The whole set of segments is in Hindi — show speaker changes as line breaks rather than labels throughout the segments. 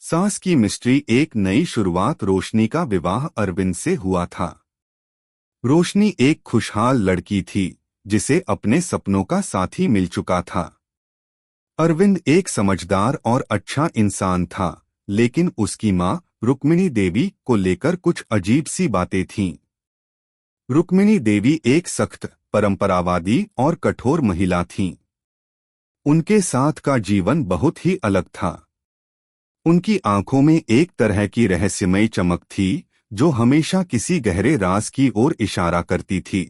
सास की मिस्ट्री एक नई शुरुआत। रोशनी का विवाह अरविंद से हुआ था। रोशनी एक खुशहाल लड़की थी जिसे अपने सपनों का साथी मिल चुका था। अरविंद एक समझदार और अच्छा इंसान था, लेकिन उसकी मां रुक्मिणी देवी को लेकर कुछ अजीब सी बातें थीं। रुक्मिणी देवी एक सख्त, परंपरावादी और कठोर महिला थीं। उनके साथ का जीवन बहुत ही अलग था। उनकी आंखों में एक तरह की रहस्यमयी चमक थी जो हमेशा किसी गहरे राज की ओर इशारा करती थी।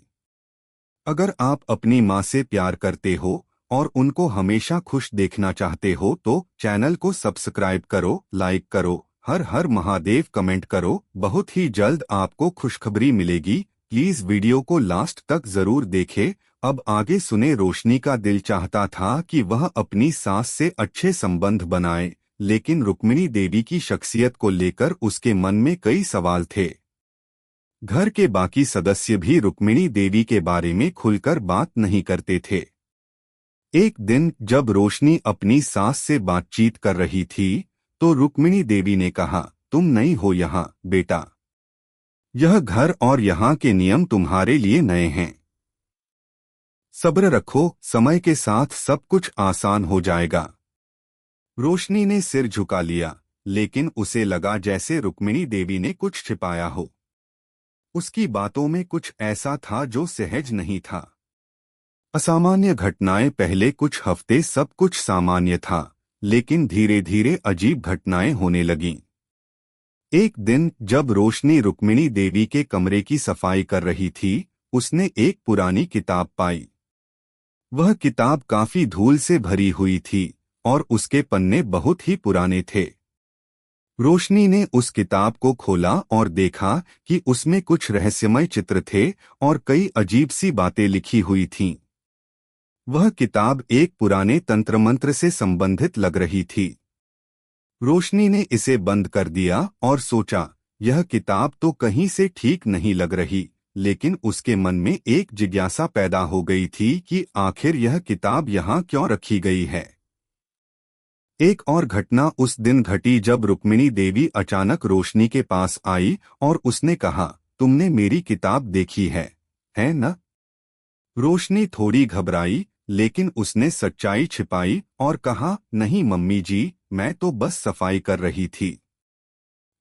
अगर आप अपनी मां से प्यार करते हो और उनको हमेशा खुश देखना चाहते हो तो चैनल को सब्सक्राइब करो, लाइक करो, हर हर महादेव कमेंट करो। बहुत ही जल्द आपको खुशखबरी मिलेगी। प्लीज वीडियो को लास्ट तक जरूर देखें। अब आगे सुने। रोशनी का दिल चाहता था कि वह अपनी सास से अच्छे संबंध बनाए, लेकिन रुक्मिणी देवी की शख्सियत को लेकर उसके मन में कई सवाल थे। घर के बाकी सदस्य भी रुक्मिणी देवी के बारे में खुलकर बात नहीं करते थे। एक दिन जब रोशनी अपनी सास से बातचीत कर रही थी तो रुक्मिणी देवी ने कहा, तुम नहीं हो यहाँ बेटा। यह घर और यहाँ के नियम तुम्हारे लिए नए हैं। सब्र रखो, समय के साथ सब कुछ आसान हो जाएगा। रोशनी ने सिर झुका लिया, लेकिन उसे लगा जैसे रुक्मिणी देवी ने कुछ छिपाया हो। उसकी बातों में कुछ ऐसा था जो सहज नहीं था। असामान्य घटनाएं। पहले कुछ हफ्ते सब कुछ सामान्य था, लेकिन धीरे धीरे अजीब घटनाएं होने लगीं। एक दिन जब रोशनी रुक्मिणी देवी के कमरे की सफाई कर रही थी, उसने एक पुरानी किताब पाई। वह किताब काफी धूल से भरी हुई थी और उसके पन्ने बहुत ही पुराने थे। रोशनी ने उस किताब को खोला और देखा कि उसमें कुछ रहस्यमय चित्र थे और कई अजीब सी बातें लिखी हुई थीं। वह किताब एक पुराने तंत्र मंत्र से संबंधित लग रही थी। रोशनी ने इसे बंद कर दिया और सोचा, यह किताब तो कहीं से ठीक नहीं लग रही, लेकिन उसके मन में एक जिज्ञासा पैदा हो गई थी कि आखिर यह किताब यहाँ क्यों रखी गई है। एक और घटना उस दिन घटी जब रुक्मिणी देवी अचानक रोशनी के पास आई और उसने कहा, तुमने मेरी किताब देखी है न? रोशनी थोड़ी घबराई, लेकिन उसने सच्चाई छिपाई और कहा, नहीं मम्मी जी, मैं तो बस सफाई कर रही थी।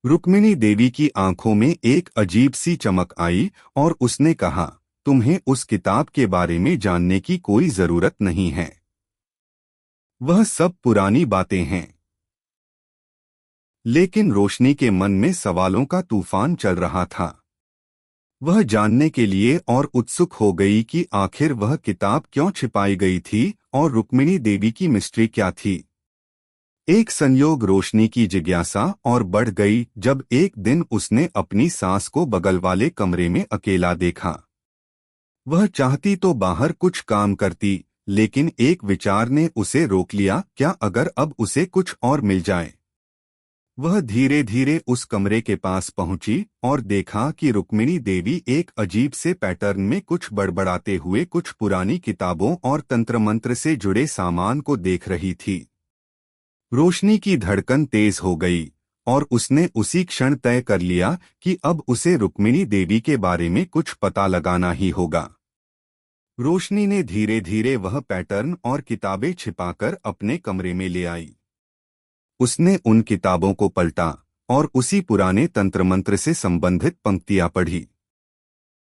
रुक्मिणी देवी की आंखों में एक अजीब सी चमक आई और उसने कहा, तुम्हें उस किताब के बारे में जानने की कोई जरूरत नहीं है। वह सब पुरानी बातें हैं। लेकिन रोशनी के मन में सवालों का तूफान चल रहा था। वह जानने के लिए और उत्सुक हो गई कि आखिर वह किताब क्यों छिपाई गई थी और रुक्मिणी देवी की मिस्ट्री क्या थी। एक संयोग रोशनी की जिज्ञासा और बढ़ गई जब एक दिन उसने अपनी सास को बगल वाले कमरे में अकेला देखा। वह चाहती तो बाहर कुछ काम करती, लेकिन एक विचार ने उसे रोक लिया, क्या अगर अब उसे कुछ और मिल जाए। वह धीरे धीरे उस कमरे के पास पहुंची और देखा कि रुक्मिणी देवी एक अजीब से पैटर्न में कुछ बड़बड़ाते हुए कुछ पुरानी किताबों और तंत्र मंत्र से जुड़े सामान को देख रही थी। रोशनी की धड़कन तेज हो गई और उसने उसी क्षण तय कर लिया कि अब उसे रुक्मिणी देवी के बारे में कुछ पता लगाना ही होगा। रोशनी ने धीरे धीरे वह पैटर्न और किताबें छिपाकर अपने कमरे में ले आई। उसने उन किताबों को पलटा और उसी पुराने तंत्र मंत्र से संबंधित पंक्तियां पढ़ी।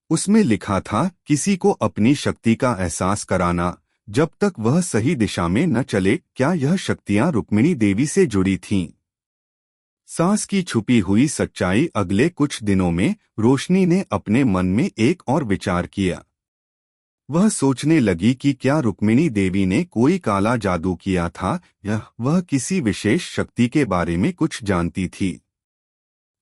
उसमें लिखा था, किसी को अपनी शक्ति का एहसास कराना जब तक वह सही दिशा में न चले। क्या यह शक्तियां रुक्मिणी देवी से जुड़ी थीं? सास की छुपी हुई सच्चाई। अगले कुछ दिनों में रोशनी ने अपने मन में एक और विचार किया। वह सोचने लगी कि क्या रुक्मिणी देवी ने कोई काला जादू किया था या वह किसी विशेष शक्ति के बारे में कुछ जानती थी।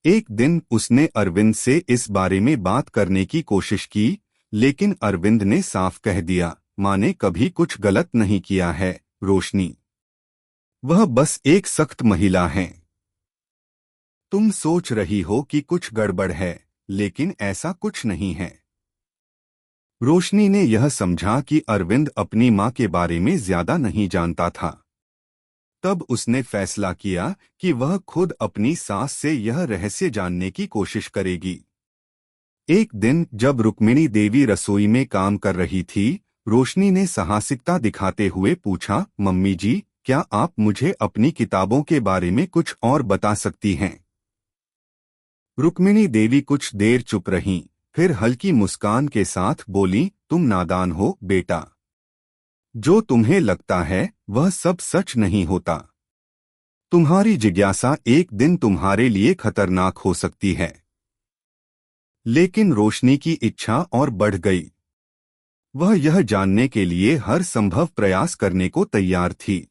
एक दिन उसने अरविंद से इस बारे में बात करने की कोशिश की, लेकिन अरविंद ने साफ कह दिया, माँ ने कभी कुछ गलत नहीं किया है रोशनी। वह बस एक सख्त महिला है। तुम सोच रही हो कि कुछ गड़बड़ है, लेकिन ऐसा कुछ नहीं है। रोशनी ने यह समझा कि अरविंद अपनी मां के बारे में ज्यादा नहीं जानता था। तब उसने फैसला किया कि वह खुद अपनी सास से यह रहस्य जानने की कोशिश करेगी। एक दिन जब रुक्मिणी देवी रसोई में काम कर रही थी, रोशनी ने साहसिकता दिखाते हुए पूछा, मम्मी जी, क्या आप मुझे अपनी किताबों के बारे में कुछ और बता सकती हैं? रुक्मिणी देवी कुछ देर चुप रहीं, फिर हल्की मुस्कान के साथ बोली, तुम नादान हो बेटा। जो तुम्हें लगता है वह सब सच नहीं होता। तुम्हारी जिज्ञासा एक दिन तुम्हारे लिए खतरनाक हो सकती है। लेकिन रोशनी की इच्छा और बढ़ गई। वह यह जानने के लिए हर संभव प्रयास करने को तैयार थी।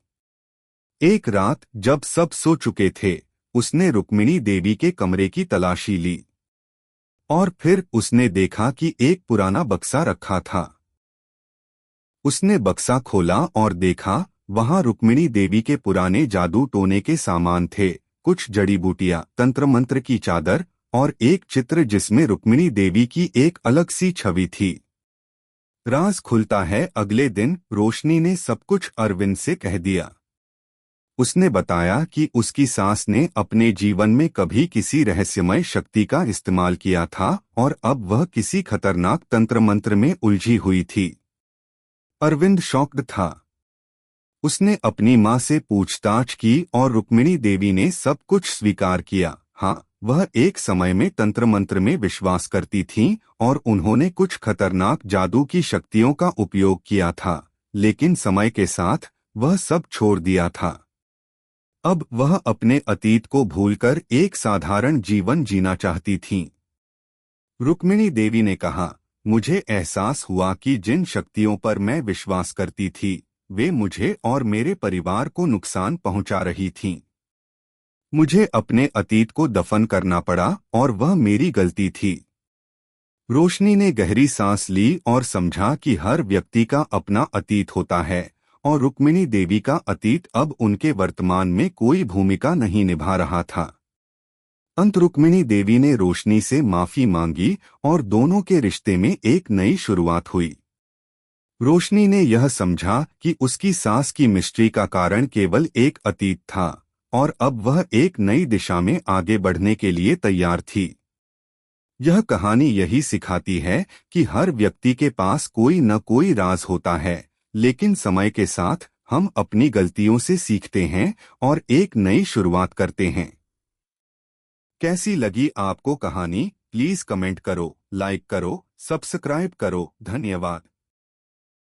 एक रात जब सब सो चुके थे, उसने रुक्मिणी देवी के कमरे की तलाशी ली और फिर उसने देखा कि एक पुराना बक्सा रखा था। उसने बक्सा खोला और देखा, वहां रुक्मिणी देवी के पुराने जादू टोने के सामान थे, कुछ जड़ी बूटियां, तंत्र मंत्र की चादर और एक चित्र जिसमें रुक्मिणी देवी की एक अलग सी छवि थी। राज खुलता है। अगले दिन रोशनी ने सब कुछ अरविंद से कह दिया। उसने बताया कि उसकी सास ने अपने जीवन में कभी किसी रहस्यमय शक्ति का इस्तेमाल किया था और अब वह किसी खतरनाक तंत्र मंत्र में उलझी हुई थी। अरविंद शॉक्ड था। उसने अपनी मां से पूछताछ की और रुक्मिणी देवी ने सब कुछ स्वीकार किया। हाँ, वह एक समय में तंत्र मंत्र में विश्वास करती थीं और उन्होंने कुछ खतरनाक जादू की शक्तियों का उपयोग किया था, लेकिन समय के साथ वह सब छोड़ दिया था। अब वह अपने अतीत को भूलकर एक साधारण जीवन जीना चाहती थीं। रुक्मिणी देवी ने कहा, मुझे एहसास हुआ कि जिन शक्तियों पर मैं विश्वास करती थी, वे मुझे और मेरे परिवार को नुकसान पहुंचा रही थीं। मुझे अपने अतीत को दफन करना पड़ा और वह मेरी गलती थी। रोशनी ने गहरी सांस ली और समझा कि हर व्यक्ति का अपना अतीत होता है और रुक्मिणी देवी का अतीत अब उनके वर्तमान में कोई भूमिका नहीं निभा रहा था। अंत रुक्मिणी देवी ने रोशनी से माफी मांगी और दोनों के रिश्ते में एक नई शुरुआत हुई। रोशनी ने यह समझा कि उसकी सास की मिस्ट्री का कारण केवल एक अतीत था और अब वह एक नई दिशा में आगे बढ़ने के लिए तैयार थी। यह कहानी यही सिखाती है कि हर व्यक्ति के पास कोई न कोई राज होता है, लेकिन समय के साथ हम अपनी गलतियों से सीखते हैं और एक नई शुरुआत करते हैं। कैसी लगी आपको कहानी? प्लीज कमेंट करो, लाइक करो, सब्सक्राइब करो। धन्यवाद।